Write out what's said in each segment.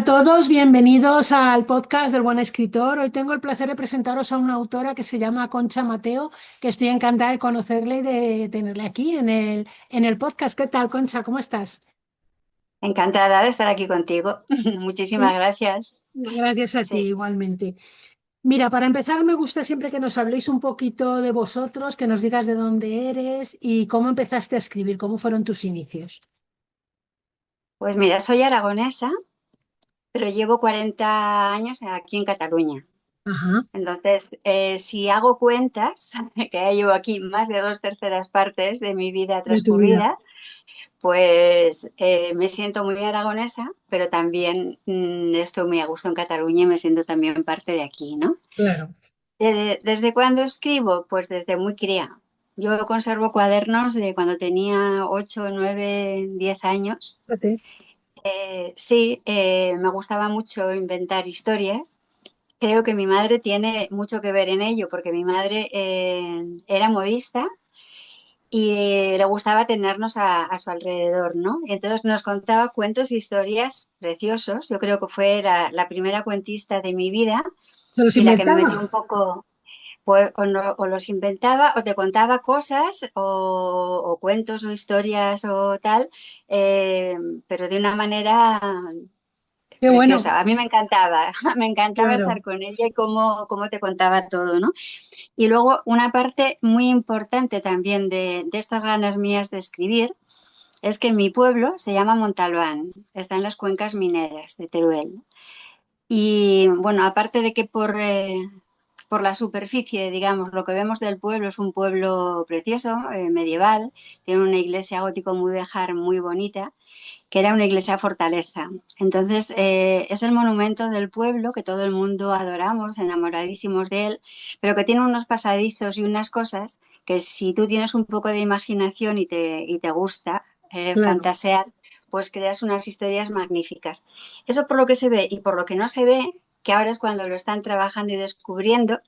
a todos, bienvenidos al podcast del Buen Escritor. Hoy tengo el placer de presentaros a una autora que se llama Concha Mateo, que estoy encantada de conocerle y de tenerle aquí en el podcast. ¿Qué tal, Concha? ¿Cómo estás? Encantada de estar aquí contigo. Muchísimas gracias. Gracias a ti Sí, igualmente. Mira, para empezar me gusta siempre que nos habléis un poquito de vosotros, que nos digas de dónde eres y cómo empezaste a escribir, cómo fueron tus inicios. pues mira, soy aragonesa, pero llevo 40 años aquí en Cataluña. Ajá, Entonces, si hago cuentas, que ya llevo aquí más de dos terceras partes de mi vida de tu vida. transcurrida, pues me siento muy aragonesa, pero también estoy muy a gusto en Cataluña y me siento también parte de aquí, ¿no? Claro. ¿Desde cuándo escribo? Pues desde muy cría. Yo conservo cuadernos de cuando tenía 8, 9, 10 años. Fíjate. Sí, me gustaba mucho inventar historias. Creo que mi madre tiene mucho que ver en ello, porque mi madre era modista y le gustaba tenernos a su alrededor, ¿no? Y entonces nos contaba cuentos e historias preciosos. Yo creo que fue la primera cuentista de mi vida ¿Se los y la que me metió inventaba? un poco, pues, o los inventaba o te contaba cosas o cuentos o historias o tal, eh, pero de una manera Qué bueno, preciosa. A mí me encantaba, me encantaba estar claro. con ella y cómo te contaba todo, ¿no? Y luego una parte muy importante también de estas ganas mías de escribir es que mi pueblo se llama Montalbán, está en las cuencas mineras de Teruel. Y bueno, aparte de que por la superficie, digamos, lo que vemos del pueblo es un pueblo precioso, medieval, tiene una iglesia gótico mudéjar muy bonita, que era una iglesia fortaleza. Entonces, es el monumento del pueblo que todo el mundo adoramos, enamoradísimos de él, pero que tiene unos pasadizos y unas cosas que si tú tienes un poco de imaginación y te gusta Claro. fantasear, pues creas unas historias magníficas. Eso por lo que se ve y por lo que no se ve, que ahora es cuando lo están trabajando y descubriendo,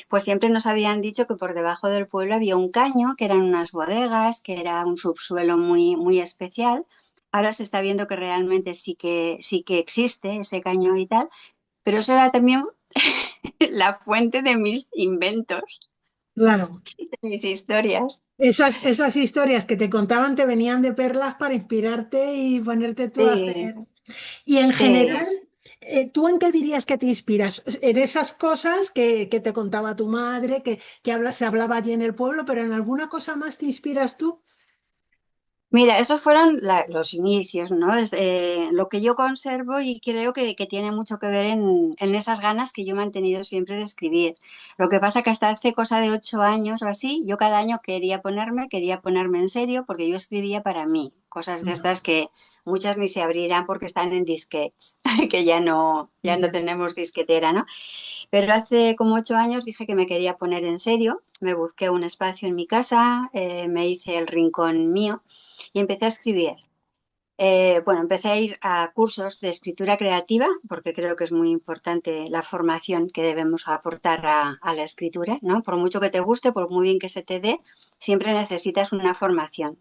pues siempre nos habían dicho que por debajo del pueblo había un caño, que eran unas bodegas, que era un subsuelo muy, muy especial. Ahora se está viendo que realmente sí que existe ese caño y tal, pero eso era también la fuente de mis inventos, Claro. de mis historias. Esas historias que te contaban te venían de perlas para inspirarte y ponerte tú a Sí, hacer. Y en general, sí. ¿tú en qué dirías que te inspiras? En esas cosas que te contaba tu madre, se hablaba allí en el pueblo, pero ¿en alguna cosa más te inspiras tú? Mira, esos fueron los inicios, ¿no? Lo que yo conservo y creo que tiene mucho que ver en esas ganas que yo he mantenido siempre de escribir. Lo que pasa que hasta hace cosa de 8 años o así, yo cada año quería ponerme en serio porque yo escribía para mí, cosas de No, estas que muchas ni se abrirán porque están en disquetes, que ya no ya. tenemos disquetera, ¿no? Pero hace como 8 años dije que me quería poner en serio, me busqué un espacio en mi casa, me hice el rincón mío y empecé a escribir. Bueno, empecé a ir a cursos de escritura creativa porque creo que es muy importante la formación que debemos aportar a la escritura, ¿no? Por mucho que te guste, por muy bien que se te dé, siempre necesitas una formación.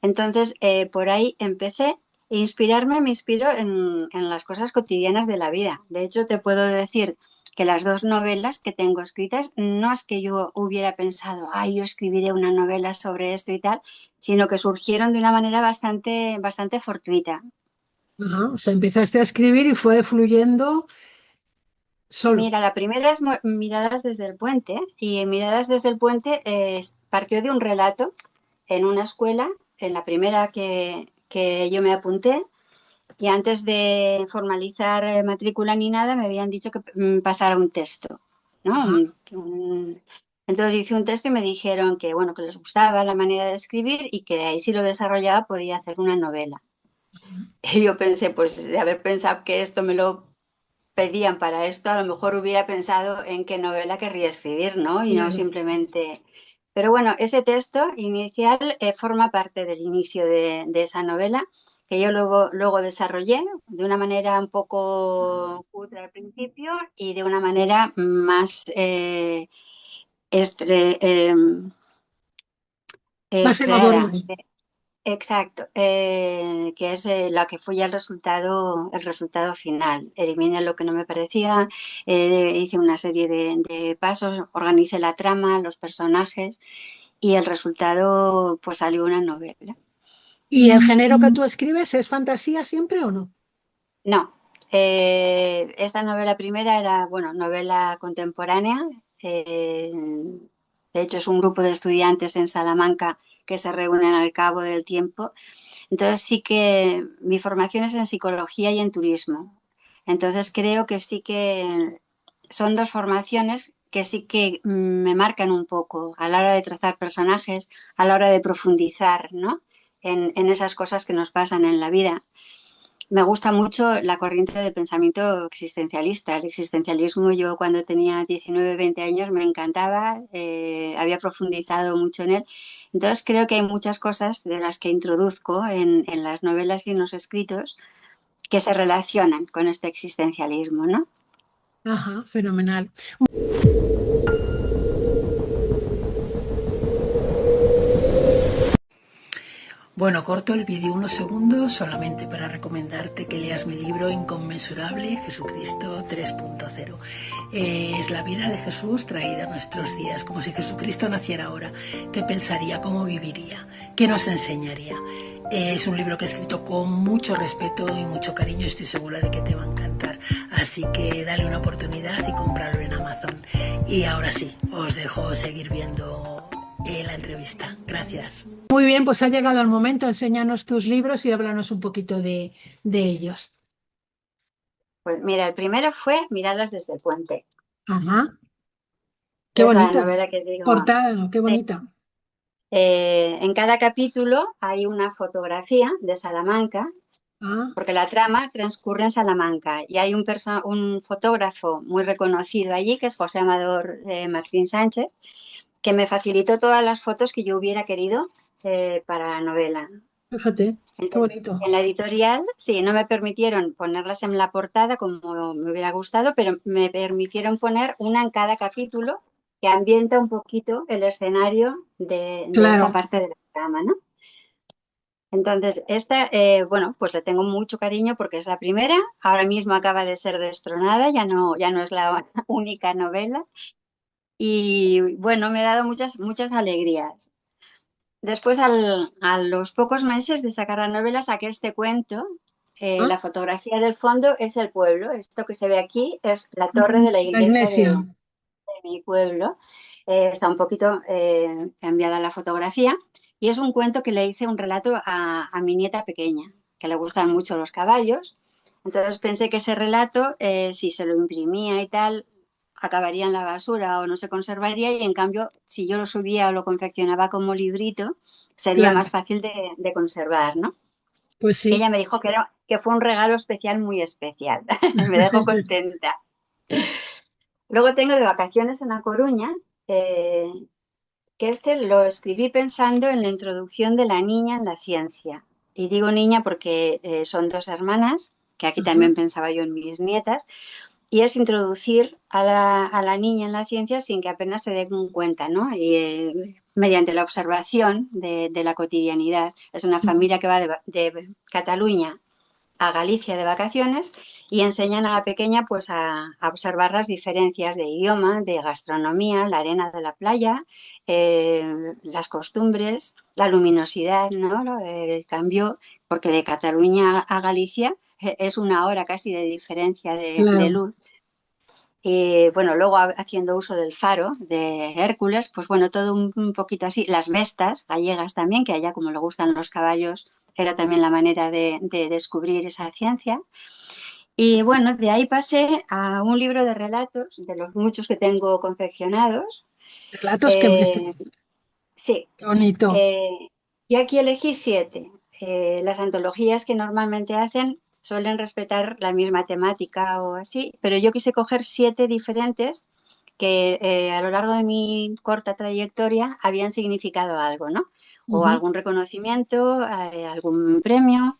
Entonces, por ahí empecé. Inspirarme, me inspiro en las cosas cotidianas de la vida. De hecho, te puedo decir que las dos novelas que tengo escritas no es que yo hubiera pensado, ay, yo escribiré una novela sobre esto y tal, sino que surgieron de una manera bastante, bastante fortuita. Ajá, o sea, empezaste a escribir y fue fluyendo solo. Mira, la primera es Miradas desde el puente y en Miradas desde el puente partió de un relato en una escuela, en la primera que yo me apunté. Y antes de formalizar matrícula ni nada, me habían dicho que pasara un texto, ¿no? Ajá. Entonces hice un texto y me dijeron que, bueno, que les gustaba la manera de escribir y que de ahí si lo desarrollaba podía hacer una novela. Y yo pensé, pues de haber pensado que esto me lo pedían para esto, a lo mejor hubiera pensado en qué novela querría escribir, ¿no? Y no Claro. simplemente... Pero bueno, ese texto inicial forma parte del inicio de esa novela que yo luego desarrollé de una manera un poco cutre al principio y de una manera más estre- eh, Más clara. elaborado. exacto, que es lo que fue ya el resultado final. Eliminé lo que no me parecía, hice una serie de pasos, organicé la trama, los personajes y el resultado pues salió una novela. ¿Y el género que tú escribes es fantasía siempre o no? No, esta novela primera era, bueno, novela contemporánea. eh, de hecho, es un grupo de estudiantes en Salamanca que se reúnen al cabo del tiempo. Entonces sí que mi formación es en psicología y en turismo. Entonces creo que sí que son dos formaciones que sí que me marcan un poco a la hora de trazar personajes, a la hora de profundizar, ¿no? En esas cosas que nos pasan en la vida. Me gusta mucho la corriente de pensamiento existencialista. El existencialismo, yo cuando tenía 19, 20 años me encantaba, había profundizado mucho en él. Entonces creo que hay muchas cosas de las que introduzco en las novelas y en los escritos que se relacionan con este existencialismo, ¿no? Ajá, fenomenal. Bueno, corto el vídeo unos segundos solamente para recomendarte que leas mi libro Inconmensurable, Jesucristo 3.0. Es la vida de Jesús traída a nuestros días, como si Jesucristo naciera ahora. ¿Qué pensaría? ¿Cómo viviría? ¿Qué nos enseñaría? Es un libro que he escrito con mucho respeto y mucho cariño, estoy segura de que te va a encantar. Así que dale una oportunidad y cómpralo en Amazon. Y ahora sí, os dejo seguir viendo la entrevista. Gracias. Muy bien, pues ha llegado el momento. Enséñanos tus libros y háblanos un poquito de ellos. Pues mira, el primero fue Miradas desde el puente, Ajá, qué que es la bonito. novela que digo. Portada, qué Sí. bonita. En cada capítulo hay una fotografía de Salamanca Ah, porque la trama transcurre en Salamanca y hay un fotógrafo muy reconocido allí, que es José Amador Martín Sánchez, que me facilitó todas las fotos que yo hubiera querido para la novela. fíjate, qué Entonces, bonito. en la editorial, sí, no me permitieron ponerlas en la portada como me hubiera gustado, pero me permitieron poner una en cada capítulo que ambienta un poquito el escenario de esa Claro, parte de la trama, ¿no? Entonces, esta, bueno, pues le tengo mucho cariño porque es la primera. Ahora mismo acaba de ser destronada, ya no es la única novela. Y bueno, me ha dado muchas, muchas alegrías. Después, a los pocos meses de sacar la novela, saqué este cuento. ah, La fotografía del fondo es el pueblo. Esto que se ve aquí es la torre de la la iglesia iglesia. de mi pueblo. Está un poquito cambiada la fotografía y es un cuento que le hice un relato a mi nieta pequeña, que le gustan mucho los caballos. Entonces pensé que ese relato, si se lo imprimía y tal, acabaría en la basura o no se conservaría y en cambio, si yo lo subía o lo confeccionaba como librito, sería Claro, más fácil de conservar, ¿no? pues Y sí. ella me dijo que fue un regalo especial, muy especial. Me dejó contenta. Luego tengo de vacaciones en A Coruña, eh, que este lo escribí pensando en la introducción de la niña en la ciencia. Y digo niña porque son dos hermanas, que aquí Ajá, también pensaba yo en mis nietas, y es introducir a la niña en la ciencia sin que apenas se den cuenta, ¿no? Y, mediante la observación de la cotidianidad. Es una familia que va de Cataluña a Galicia de vacaciones y enseñan a la pequeña pues a observar las diferencias de idioma, de gastronomía, la arena de la playa, las costumbres, la luminosidad, ¿no? El cambio, porque de Cataluña a Galicia es una hora casi de diferencia de claro. luz. Bueno, luego haciendo uso del faro de Hércules, pues bueno, todo un poquito así. Las vestas gallegas también, que allá como le gustan los caballos, era también la manera de descubrir esa ciencia. Y bueno, de ahí pasé a un libro de relatos, de los muchos que tengo confeccionados. Relatos que me... Eh, sí, Qué bonito. eh, yo aquí elegí 7. Las antologías que normalmente hacen suelen respetar la misma temática o así, pero yo quise coger 7 diferentes que a lo largo de mi corta trayectoria habían significado algo, ¿no? O Ujú, algún reconocimiento, algún premio,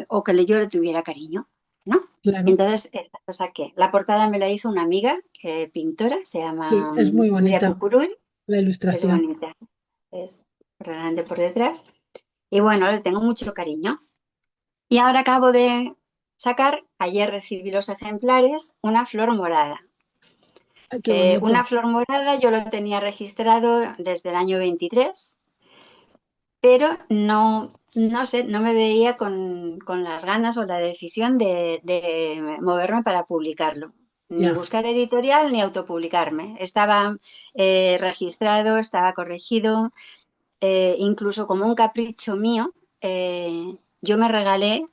o que yo le tuviera cariño, ¿no? claro, Entonces, lo saqué. La portada me la hizo una amiga, pintora, se sí, llama es muy Nuria bonita Pupuruy, la es ilustración. bonita, es por delante, por detrás. Y bueno, le tengo mucho cariño. Y ahora acabo de sacar, ayer recibí los ejemplares, una flor morada. Ay, qué bonito. Una flor morada yo lo tenía registrado desde el año 23, pero no sé, no me veía con las ganas o la decisión de moverme para publicarlo. Ni Ya. buscar editorial ni autopublicarme. Estaba registrado, estaba corregido, incluso como un capricho mío, yo me regalé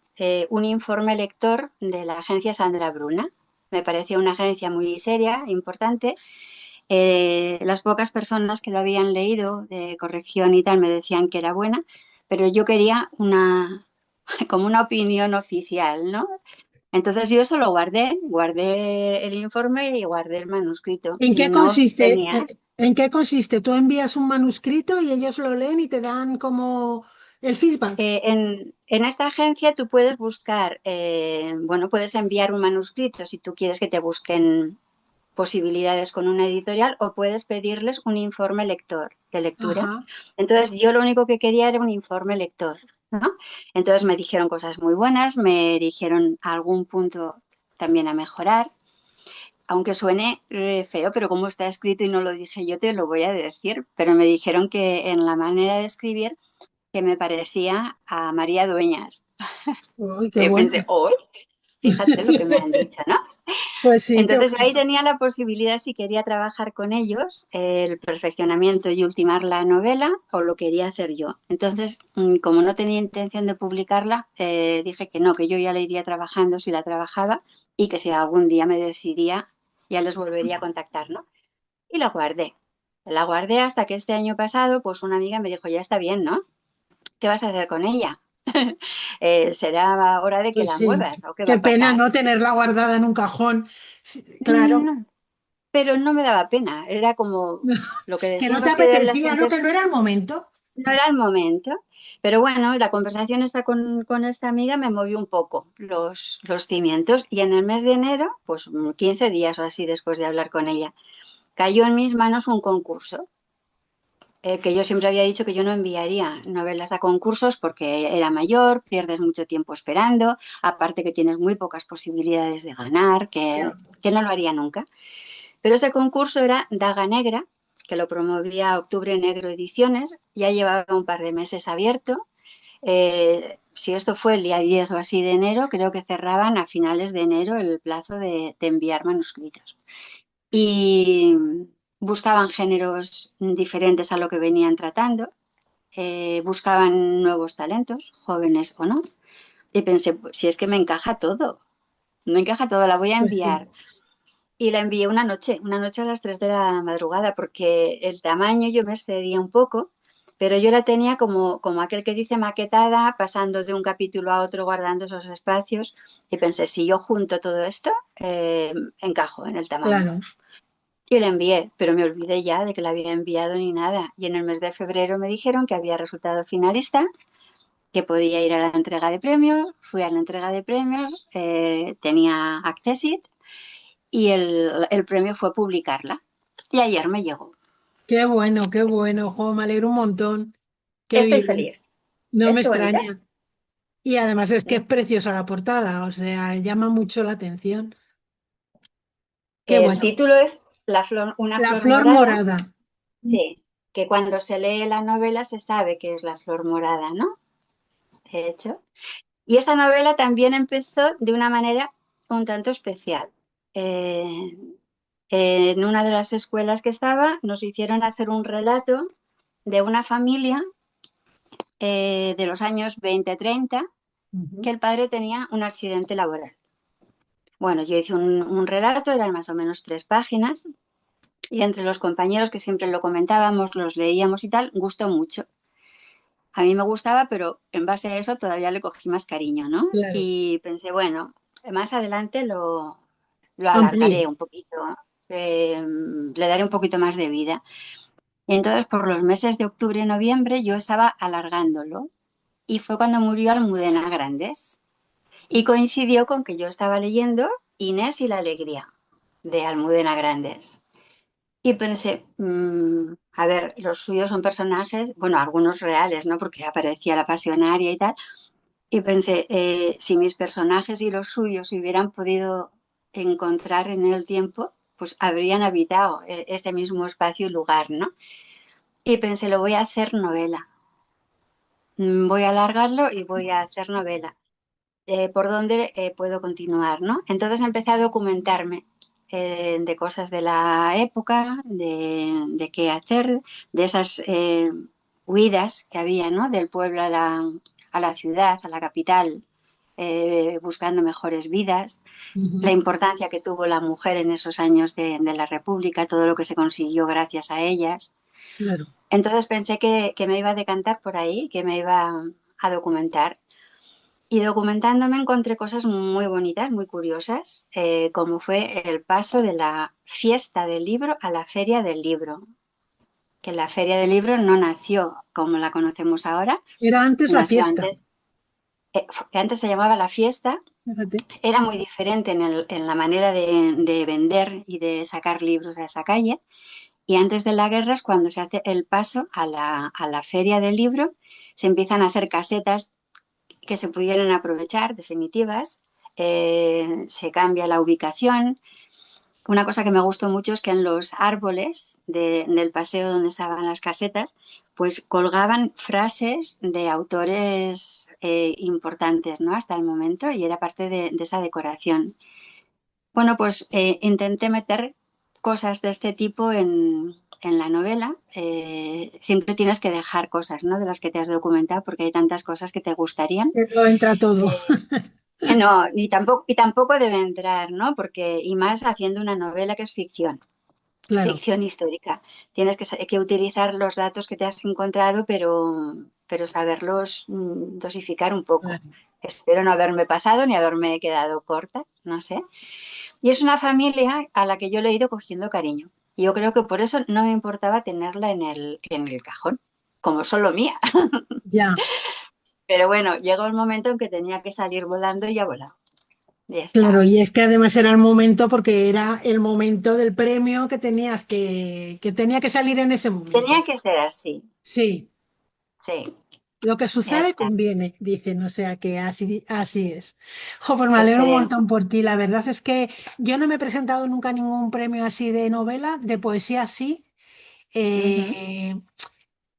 un informe lector de la agencia Sandra Bruna. Me parecía una agencia muy seria, importante. Las pocas personas que lo habían leído de corrección y tal me decían que era buena, pero yo quería como una opinión oficial, ¿no? Entonces yo eso lo guardé el informe y guardé el manuscrito ¿En y qué no consiste? tenía. ¿En qué consiste? Tú envías un manuscrito y ellos lo leen y te dan como el feedback. En esta agencia tú puedes buscar, bueno, puedes enviar un manuscrito si tú quieres que te busquen posibilidades con una editorial o puedes pedirles un informe lector de lectura. Ajá. Entonces yo lo único que quería era un informe lector, ¿no? Entonces me dijeron cosas muy buenas, me dijeron algún punto también a mejorar, aunque suene feo, pero como está escrito y no lo dije yo, te lo voy a decir, pero me dijeron que en la manera de escribir que me parecía a María Dueñas. Uy, qué Y yo bueno. pensé, oh, fíjate lo que me han dicho, ¿no? Pues sí, qué Entonces ahí bueno. tenía la posibilidad si quería trabajar con ellos, el perfeccionamiento y ultimar la novela o lo quería hacer yo. Entonces, como no tenía intención de publicarla, dije que no, que yo ya la iría trabajando si la trabajaba y que si algún día me decidía, ya les volvería a contactar, ¿no? Y la guardé. La guardé hasta que este año pasado, pues una amiga me dijo, ya está bien, ¿no? ¿Qué vas a hacer con ella? Será hora de que Pues la sí. muevas o qué va Qué a pena pasar. no tenerla guardada en un cajón. Sí, claro. No, pero no me daba pena, era como lo que Que no te decimos que la apetecía, gente ¿no? Que no era el momento. no era el momento, pero bueno, la conversación esta con esta amiga me movió un poco los cimientos y en el mes de enero, pues 15 días o así después de hablar con ella, cayó en mis manos un concurso. Que yo siempre había dicho que yo no enviaría novelas a concursos porque era mayor, pierdes mucho tiempo esperando, aparte que tienes muy pocas posibilidades de ganar, Ya. que no lo haría nunca. Pero ese concurso era Daga Negra, que lo promovía Octubre Negro Ediciones, ya llevaba un par de meses abierto. Si esto fue el día 10 o así de enero, creo que cerraban a finales de enero el plazo de enviar manuscritos. Y buscaban géneros diferentes a lo que venían tratando, buscaban nuevos talentos, jóvenes o no. Y pensé, pues, si es que me encaja todo, la voy a Pues sí. enviar. Y la envié una noche a las 3 de la madrugada, porque el tamaño yo me excedía un poco, pero yo la tenía como aquel que dice maquetada, pasando de un capítulo a otro, guardando esos espacios. Y pensé, si yo junto todo esto, encajo en el tamaño. Claro. Y la envié, pero me olvidé ya de que la había enviado ni nada. Y en el mes de febrero me dijeron que había resultado finalista, que podía ir a la entrega de premios. Fui a la entrega de premios, tenía Accessit y el premio fue publicarla. Y ayer me llegó. Qué bueno, jo, me alegro un montón. Qué Estoy bien. feliz. No me Es bonita. extraña. Y además es que es preciosa la portada, o sea, llama mucho la atención. Qué El bueno. título es Una La flor flor morada. morada. Sí, que cuando se lee la novela se sabe que es la flor morada, ¿no? De hecho. Y esta novela también empezó de una manera un tanto especial. Eh, en una de las escuelas que estaba nos hicieron hacer un relato de una familia de los años 20-30 que Ujú. el padre tenía un accidente laboral. Bueno, yo hice un relato, eran más o menos 3 páginas, y entre los compañeros que siempre lo comentábamos, los leíamos y tal, gustó mucho. A mí me gustaba, pero en base a eso todavía le cogí más cariño, ¿no? Claro. Y pensé, bueno, más adelante lo Amplíe. alargaré un poquito, le daré un poquito más de vida. Y entonces, por los meses de octubre y noviembre, yo estaba alargándolo. Y fue cuando murió Almudena Grandes. Y coincidió con que yo estaba leyendo Inés y la alegría de Almudena Grandes. Y pensé, a ver, los suyos son personajes, bueno, algunos reales, ¿no? Porque aparecía la pasionaria y tal. Y pensé, si mis personajes y los suyos se hubieran podido encontrar en el tiempo, pues habrían habitado este mismo espacio y lugar, ¿no? Y pensé, lo voy a hacer novela. Voy a alargarlo y voy a hacer novela. ¿Por dónde puedo continuar, no? Entonces empecé a documentarme de cosas de la época, de qué hacer, de esas huidas que había, ¿no? Del pueblo a la ciudad, a la capital, buscando mejores vidas, la Ujú, importancia que tuvo la mujer en esos años de la República, todo lo que se consiguió gracias a ellas. claro. Entonces pensé que me iba a decantar por ahí, que me iba a documentar. Y documentándome encontré cosas muy bonitas, muy curiosas, como fue el paso de la fiesta del libro a la feria del libro, que la feria del libro no nació como la conocemos ahora, Era antes la nació fiesta, antes, antes se llamaba la fiesta, fíjate. era muy diferente en la manera de vender y de sacar libros a esa calle, y antes de la guerra es cuando se hace el paso a la feria del libro, se empiezan a hacer casetas que se pudieran aprovechar, definitivas, se cambia la ubicación. Una cosa que me gustó mucho es que en los árboles del paseo donde estaban las casetas, pues colgaban frases de autores importantes, ¿no? Hasta el momento y era parte de esa decoración. Bueno, pues intenté meter cosas de este tipo en la novela. Siempre tienes que dejar cosas, ¿no? De las que te has documentado porque hay tantas cosas que te gustarían. Lo entra todo. No, y tampoco debe entrar, ¿no? Porque, y más haciendo una novela que es Claro, ficción histórica. Tienes que utilizar los datos que te has encontrado, pero saberlos dosificar un poco. claro. Espero no haberme pasado ni haberme quedado corta, no sé. Y es una familia a la que yo le he ido cogiendo cariño. Y yo creo que por eso no me importaba tenerla en el cajón, como solo mía. Ya, Pero bueno, llegó el momento en que tenía que salir volando y ya volado. Ya claro. está. Y es que además era el momento, porque era el momento del premio que tenías que tenía que salir en ese momento. Tenía que ser así. Sí, Sí, lo que ya sucede está. conviene, dicen, o sea que así es. Jo, pues me Pues alegro un creo. montón por ti. La verdad es que yo no me he presentado nunca a ningún premio así de novela, de poesía sí. Ujú. eh,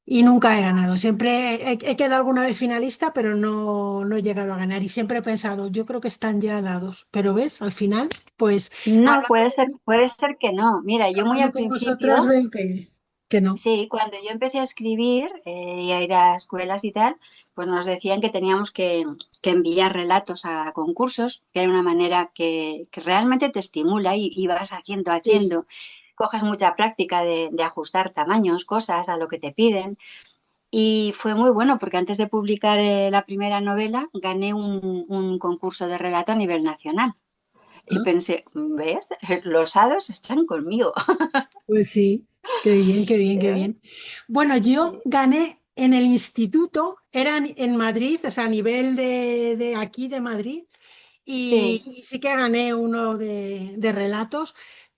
y nunca he ganado. Siempre he quedado alguna vez finalista, pero no he llegado a ganar. Y siempre he pensado, yo creo que están ya dados. Pero ves, al final, pues No, hablando, puede ser que no. Mira, yo muy hablando al con vosotras, principio, ven que no. sí, cuando yo empecé a escribir y a ir a escuelas y tal, pues nos decían que teníamos que enviar relatos a concursos, que era una manera que realmente te estimula y vas Sí. haciendo. Coges mucha práctica de ajustar tamaños, cosas a lo que te piden. Y fue muy bueno porque antes de publicar la primera novela gané un concurso de relato a nivel nacional. Y Ah, pensé, ¿ves? Los hados están conmigo. pues sí, qué bien, qué bien, qué ¿Eh? bien. Bueno, yo Sí, gané en el instituto, era en Madrid, o sea, a nivel de aquí de Madrid. sí, Y sí que gané uno de relatos.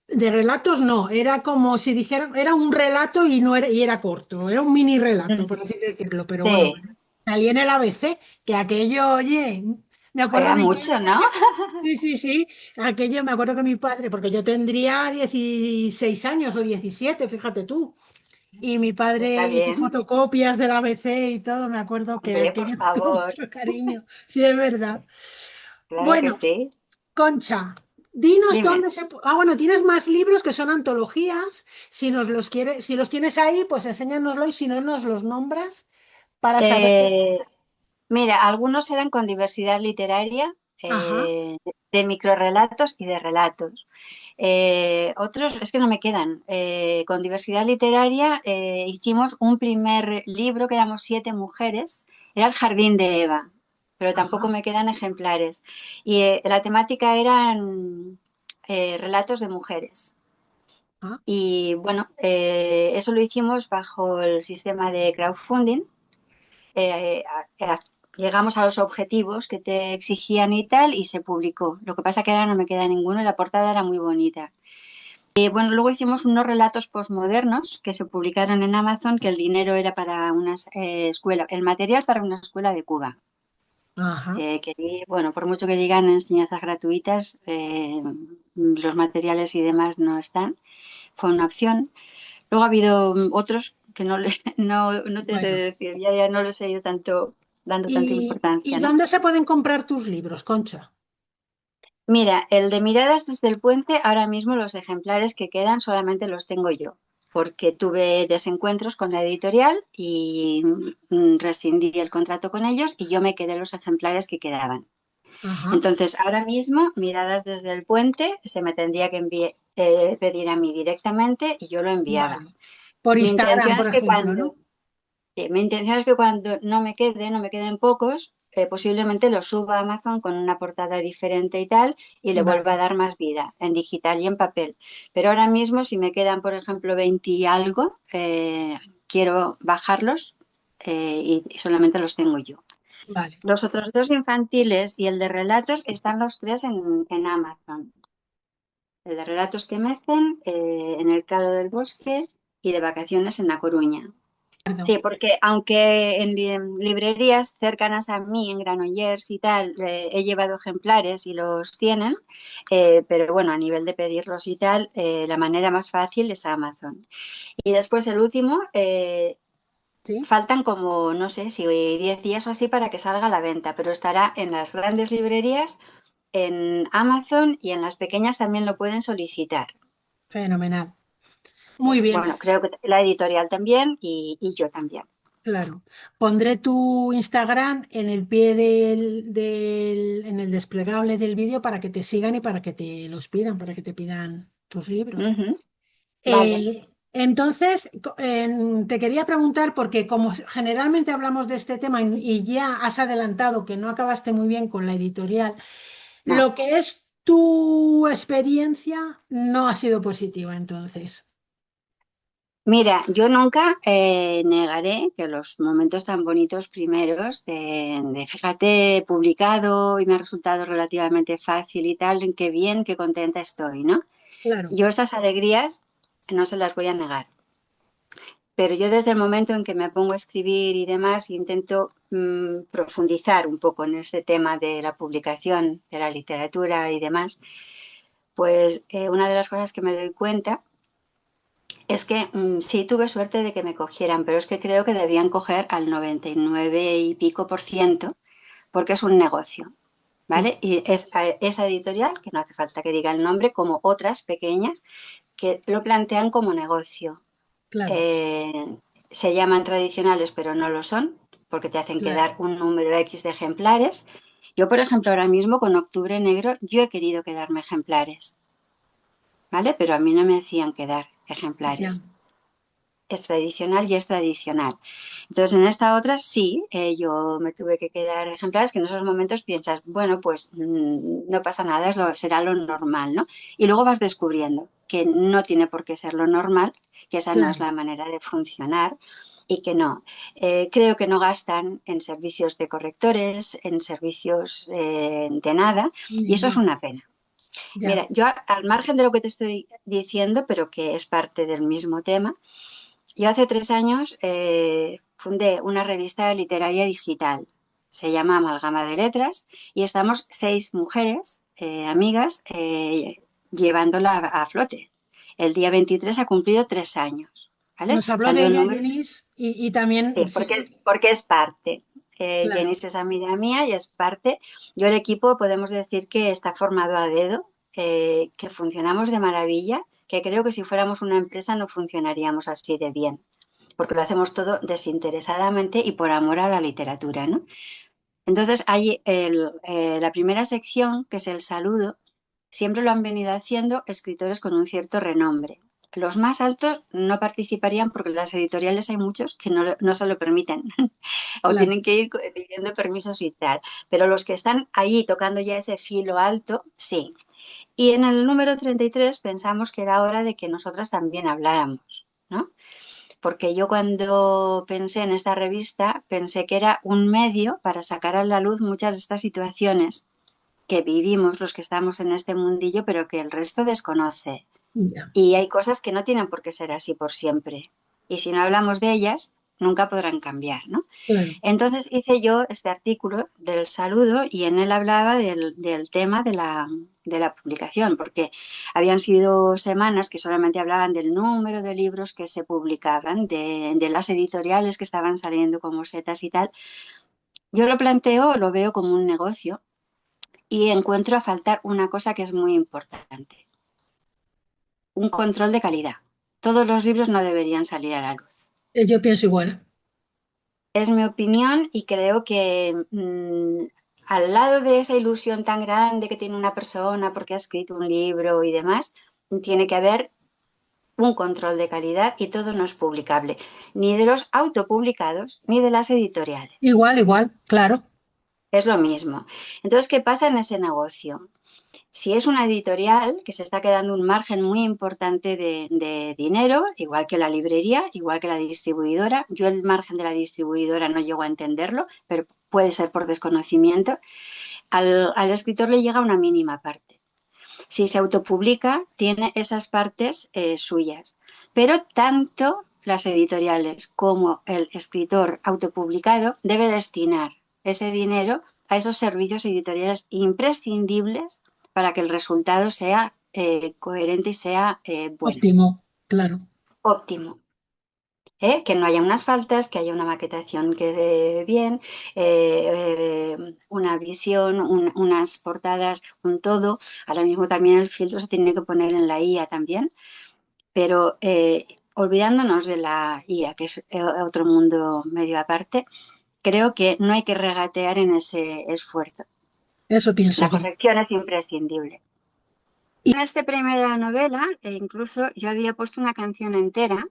De relatos no, era como si dijeran, era un relato y no era, y era corto, era un mini relato, por así decirlo, pero bueno, sí. salí en el ABC, que aquello, oye, me acuerdo Juega mi mucho, padre, ¿no? porque, sí, sí, sí, aquello me acuerdo que mi padre, porque yo tendría 16 años o 17, fíjate tú, y mi Está padre hizo bien. fotocopias del ABC y todo, me acuerdo que Hombre, por aquello con favor. mucho cariño, sí, es verdad. Claro que Bueno, sí. Concha, dinos Dime. dónde se... Ah, bueno, tienes más libros que son antologías. Si nos los quieres, si los tienes ahí, pues enséñanoslo y si no nos los nombras para saber que... Eh, Mira, algunos eran con diversidad literaria, Ajá. de microrelatos y de relatos. Otros, es que no me quedan. Con diversidad literaria hicimos un primer libro que éramos 7 mujeres, era El Jardín de Eva, pero tampoco Ajá. me quedan ejemplares. Y la temática eran relatos de mujeres. Ah, Y bueno, eso lo hicimos bajo el sistema de crowdfunding. eh, a- a- Llegamos a los objetivos que te exigían y tal, y se publicó. Lo que pasa que ahora no me queda ninguno y la portada era muy bonita. Bueno, luego hicimos unos relatos posmodernos que se publicaron en Amazon, que el dinero era para una escuela, el material para una escuela de Cuba. Ajá. Bueno, por mucho que digan enseñanzas gratuitas, los materiales y demás no están. Fue una opción. Luego ha habido otros que no te sé Bueno. decir, ya no les he ido dando tanta Y importancia, ¿no? dónde se pueden comprar tus libros, Concha? Mira, el de Miradas desde el puente, ahora mismo los ejemplares que quedan solamente los tengo yo, porque tuve desencuentros con la editorial y rescindí el contrato con ellos y yo me quedé los ejemplares que quedaban. Ajá. Entonces, ahora mismo, Miradas desde el puente, se me tendría que pedir a mí directamente y yo lo enviaba. Vale. Por Mi Instagram, intención por es que ejemplo, cuando ¿no? Sí, mi intención es que cuando no me queden pocos, posiblemente los suba a Amazon con una portada diferente y tal, y le vuelva a Vale. dar más vida en digital y en papel. Pero ahora mismo, si me quedan, por ejemplo, 20 y algo, quiero bajarlos y solamente los tengo yo. Vale. Los otros dos infantiles y el de relatos están los tres en Amazon. El de relatos que mecen, en el Prado del Bosque y de vacaciones en La Coruña. Perdón. Sí, porque aunque en librerías cercanas a mí, en Granollers y tal, he llevado ejemplares y los tienen, pero bueno, a nivel de pedirlos y tal, la manera más fácil es Amazon. Y después el último, ¿Sí? faltan como, no sé, si 10 días o así para que salga a la venta, pero estará en las grandes librerías, en Amazon y en las pequeñas también lo pueden solicitar. Fenomenal. Muy bien. Bueno, creo que la editorial también y yo también. Claro. Pondré tu Instagram en el pie en el desplegable del vídeo para que te sigan y para que te los pidan, para que te pidan tus libros. Ujú. Vale. Entonces, te quería preguntar, porque como generalmente hablamos de este tema y ya has adelantado que no acabaste muy bien con la editorial, No. lo que es tu experiencia no ha sido positiva, entonces. Mira, yo nunca negaré que los momentos tan bonitos primeros fíjate, he publicado y me ha resultado relativamente fácil y tal, qué bien, qué contenta estoy, ¿no? Claro, Yo esas alegrías no se las voy a negar, pero yo desde el momento en que me pongo a escribir y demás intento profundizar un poco en este tema de la publicación, de la literatura y demás, pues una de las cosas que me doy cuenta es que sí tuve suerte de que me cogieran, pero es que creo que debían coger al 99 y pico por ciento porque es un negocio, sí, ¿vale? Y es esa editorial, que no hace falta que diga el nombre, como otras pequeñas, que lo plantean como negocio. claro, Eh, Se llaman tradicionales, pero no lo son, porque te hacen claro. quedar un número X de ejemplares. Yo, por ejemplo, ahora mismo con Octubre Negro, yo he querido quedarme ejemplares, ¿vale? Pero a mí no me hacían quedar Ya, ejemplares. Es tradicional y es tradicional. Entonces, en esta otra sí, yo me tuve que quedar ejemplares que en esos momentos piensas, bueno, pues no pasa nada, será lo normal, ¿no? Y luego vas descubriendo que no tiene por qué ser lo normal, que esa no es claro. la manera de funcionar y que no. Creo que no gastan en servicios de correctores, en servicios de nada, y eso es Ya, una pena. ya. Mira, yo al margen de lo que te estoy diciendo, pero que es parte del mismo tema, yo hace 3 años fundé una revista literaria digital. Se llama Amalgama de Letras y estamos 6 mujeres, amigas, llevándola a flote. El día 23 ha cumplido 3 años, ¿vale? Nos habló de Salió el ella, número, Jenis, y también, sí, sí, porque es parte. Jenny claro, es amiga mía y es parte. Yo el equipo podemos decir que está formado a dedo, que funcionamos de maravilla, que creo que si fuéramos una empresa no funcionaríamos así de bien porque lo hacemos todo desinteresadamente y por amor a la literatura, ¿no? Entonces, hay la primera sección, que es el saludo, siempre lo han venido haciendo escritores con un cierto renombre. Los más altos no participarían porque las editoriales hay muchos que no se lo permiten o claro. tienen que ir pidiendo permisos y tal. Pero los que están ahí tocando ya ese filo alto, sí. Y en el número 33 pensamos que era hora de que nosotras también habláramos, ¿no? Porque yo cuando pensé en esta revista pensé que era un medio para sacar a la luz muchas de estas situaciones que vivimos los que estamos en este mundillo, pero que el resto desconoce. Ya, Y hay cosas que no tienen por qué ser así por siempre. Y si no hablamos de ellas, nunca podrán cambiar, ¿no? claro. Entonces hice yo este artículo del saludo y en él hablaba del tema de la publicación, porque habían sido semanas que solamente hablaban del número de libros que se publicaban, de las editoriales que estaban saliendo como setas y tal. Yo lo planteo, lo veo como un negocio y encuentro a faltar una cosa que es muy importante, un control de calidad. Todos los libros no deberían salir a la luz. Yo pienso igual. Es mi opinión y creo que al lado de esa ilusión tan grande que tiene una persona porque ha escrito un libro y demás, tiene que haber un control de calidad y todo no es publicable, ni de los autopublicados ni de las editoriales. Igual, igual, claro. Es lo mismo. Entonces, ¿qué pasa en ese negocio? Si es una editorial que se está quedando un margen muy importante de dinero, igual que la librería, igual que la distribuidora, yo el margen de la distribuidora no llego a entenderlo, pero puede ser por desconocimiento, al escritor le llega una mínima parte. Si se autopublica, tiene esas partes suyas, pero tanto las editoriales como el escritor autopublicado debe destinar ese dinero a esos servicios editoriales imprescindibles para que el resultado sea coherente y sea bueno, Óptimo, claro. óptimo. Que no haya unas faltas, que haya una maquetación que dé bien, una visión, unas portadas, un todo. Ahora mismo también el filtro se tiene que poner en la IA también, pero olvidándonos de la IA, que es otro mundo medio aparte, creo que no hay que regatear en ese esfuerzo. Eso pienso La yo. corrección es imprescindible. Y En esta primera novela, incluso yo había puesto una canción entera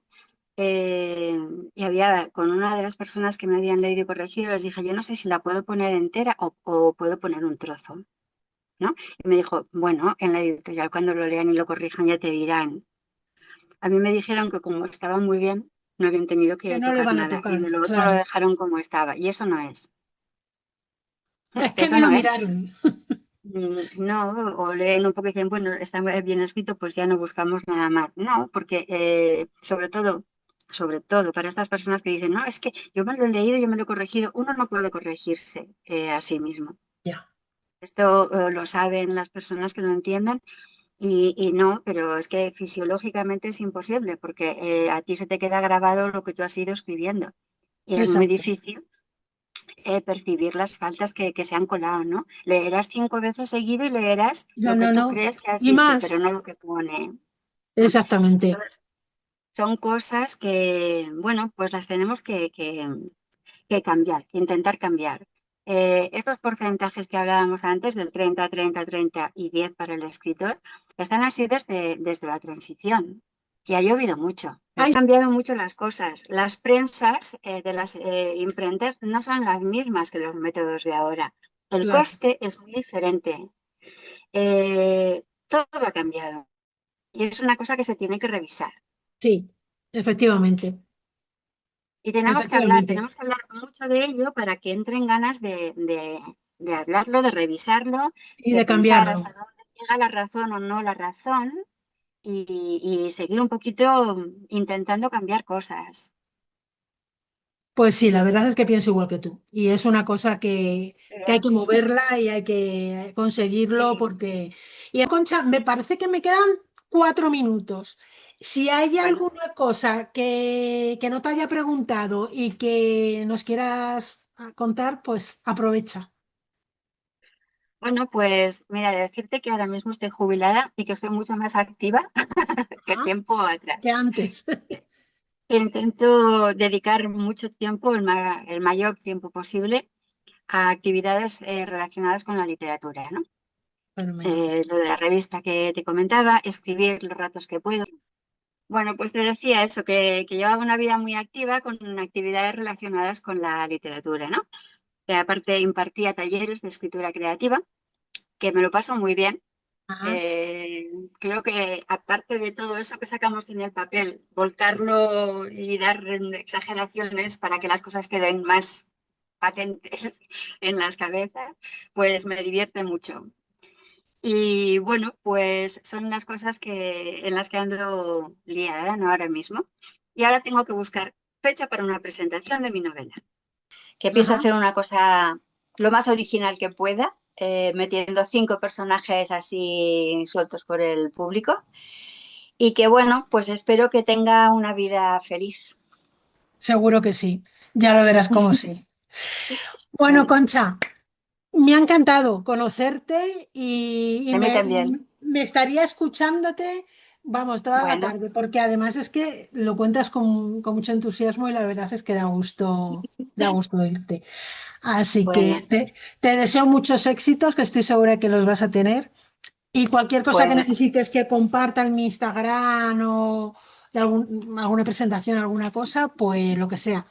y había con una de las personas que me habían leído y corregido, les dije, yo no sé si la puedo poner entera o puedo poner un trozo, ¿no? Y me dijo, bueno, en la editorial cuando lo lean y lo corrijan ya te dirán. A mí me dijeron que como estaba muy bien, no habían tenido que que no le tocar van a nada y tocar, de lo otro lo claro. dejaron como estaba y eso no es. Es que Eso ni lo no es. miraron. No, o leen un poco y dicen, bueno, está bien escrito, pues ya no buscamos nada más. No, porque sobre todo para estas personas que dicen, no, es que yo me lo he leído, yo me lo he corregido, uno no puede corregirse a sí mismo. Ya, Esto lo saben las personas que lo entienden y no, pero es que fisiológicamente es imposible porque a ti se te queda grabado lo que tú has ido escribiendo y es muy exacto. difícil percibir las faltas que se han colado, ¿no? Leerás 5 veces seguido y leerás No, lo que no, tú no. crees que has Y dicho, pero más, no lo que pone, ¿no? exactamente. Entonces, son cosas que, bueno, pues las tenemos que cambiar, que intentar cambiar. Estos porcentajes que hablábamos antes, del 30, 30, 30 y 10 para el escritor, están así desde la transición. Y ha llovido mucho. Han Ay, cambiado mucho las cosas. Las prensas de las imprentas no son las mismas que los métodos de ahora. El claro. coste es muy diferente. Todo ha cambiado. Y es una cosa que se tiene que revisar. Sí, efectivamente. Y Efectivamente. tenemos que hablar mucho de ello para que entren ganas de hablarlo, de revisarlo, Y de de pensar cambiarlo. hasta dónde llega la razón o no la razón y seguir un poquito intentando cambiar cosas. Pues sí, la verdad es que pienso igual que tú. Y es una cosa que hay que moverla y hay que conseguirlo Sí, porque... Y Concha, me parece que me quedan 4 minutos. Si hay bueno, alguna cosa que no te haya preguntado y que nos quieras contar, pues aprovecha. bueno, pues mira, decirte que ahora mismo estoy jubilada y que estoy mucho más activa que Ah, tiempo que atrás. antes. Intento dedicar mucho tiempo, el mayor tiempo posible, a actividades relacionadas con la literatura, ¿no? Fenomenal. Lo de la revista que te comentaba, escribir los ratos que puedo. Bueno, pues te decía eso, que llevaba una vida muy activa con actividades relacionadas con la literatura, ¿no? Que aparte impartía talleres de escritura creativa, que me lo paso muy bien. Ah, Eh, Creo que aparte de todo eso que sacamos en el papel, volcarlo y dar exageraciones para que las cosas queden más patentes en las cabezas, pues me divierte mucho. Y bueno, pues son unas cosas en las que ando liada, ¿no? Ahora mismo. Y ahora tengo que buscar fecha para una presentación de mi novela, que pienso Ajá. hacer una cosa lo más original que pueda, metiendo 5 personajes así sueltos por el público. Y que bueno, pues espero que tenga una vida feliz. Seguro que sí. Ya lo verás como sí. Bueno, Bueno, Concha, me ha encantado conocerte y a mí también. me estaría escuchándote, vamos, toda la Bueno, tarde, porque además es que lo cuentas con mucho entusiasmo y la verdad es que da gusto oírte. Así que bueno, te deseo muchos éxitos, que estoy segura que los vas a tener. Y cualquier cosa que pues necesites que comparta en mi Instagram o de alguna presentación, alguna cosa, pues lo que sea,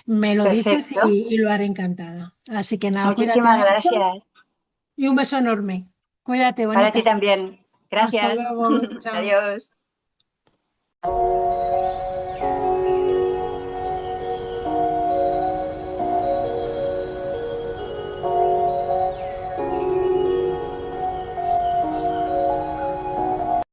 me lo dices perfecto. y lo haré encantada. Así que nada, cuídate Muchísimas mucho gracias. y un beso enorme. Cuídate, Para ti bonita. también. Hasta Gracias. luego. Chao. Adiós.